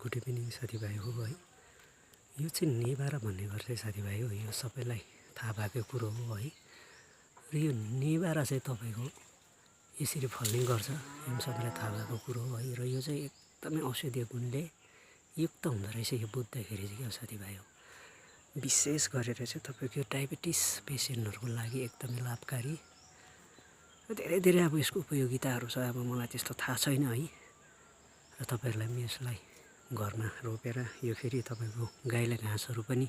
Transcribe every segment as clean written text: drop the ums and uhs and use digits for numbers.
Good evening साथीभाइ हो है। यो चाहिँ नेभारा भन्ने घर चाहिँ साथीभाइ हो, यो सबैलाई थाहा भएको कुरो हो है। र यो नेभारा चाहिँ तपाईँको यसरी फल्ने गर्छ, यो सबैलाई थाहा भएको कुरो हो है। र यो चाहिँ एकदमै औषधीय गुणले युक्त हुँदो रहेछ यो बुझ्दाखेरि चाहिँ क्या साथीभाइ हो। विशेष गरेर चाहिँ तपाईँको डायबिटिस पेसेन्टहरूको लागि एकदमै लाभकारी र धेरै धेरै अब यसको उपयोगिताहरू छ। अब मलाई त्यस्तो थाहा छैन है। र तपाईँहरूलाई पनि यसलाई घरमा रोपेर यो फेरि तपाईँको गाईलाई घाँसहरू पनि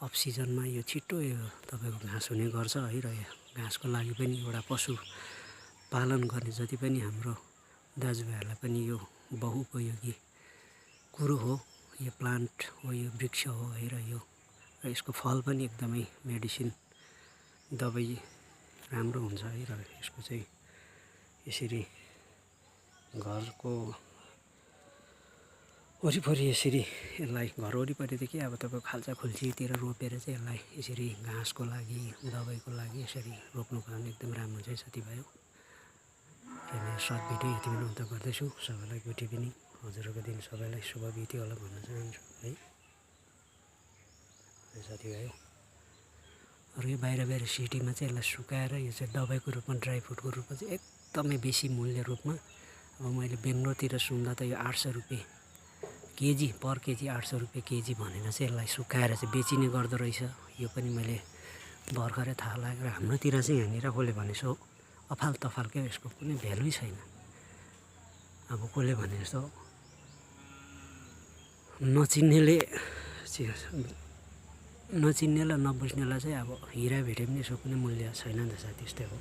अफ सिजनमा यो छिट्टो यो तपाईँको घाँस हुने गर्छ है। र यो घाँसको लागि पनि एउटा पशु पालन गर्ने जति पनि हाम्रो दाजुभाइहरूलाई पनि यो बहुउपयोगी कुरो हो। यो प्लान्ट हो, यो वृक्ष हो है। र यसको फल पनि एकदमै मेडिसिन दबाई राम्रो हुन्छ है। र यसको चाहिँ यसरी घरको वरिपरि यसरी यसलाई घर वरिपरिदेखि अब तपाईँको खाल्चा खुल्चीतिर रोपेर चाहिँ यसलाई यसरी घाँसको लागि दबाईको लागि यसरी रोप्नुको लागि एकदम राम्रो हुन्छ है साथीभाइ हो। र मेरो सर्ट भिडियो यतिमै अन्त गर्दैछु। सबैलाई गुड इभिनिङ, हजुरको दिन सबैलाई शुभ बित्यो होला भन्न चाहन्छु है साथीभाइ हो। र यो बाहिर सिटीमा चाहिँ यसलाई सुकाएर यो चाहिँ दबाईको रूपमा ड्राई फ्रुटको रूपमा चाहिँ एकदमै बेसी मूल्य रूपमा, अब मैले बेङ्गलोरतिर सुन्दा त यो 800 रुपियाँ केजी, पर केजी 800 रुपियाँ केजी भनेर चाहिँ यसलाई सुकाएर चाहिँ बेचिने गर्दो रहेछ। यो पनि मैले भर्खरै थाहा लाग्यो। र हाम्रोतिर चाहिँ यहाँनिर कसले भने जस्तो अफाल तफालकै यसको कुनै भ्यालुै छैन। अब कसले भने जस्तो नचिन्नेलाई नबुझ्नेलाई चाहिँ अब हिरा भेटे पनि यसको कुनै मूल्य छैन नि त साथी, त्यस्तै हो।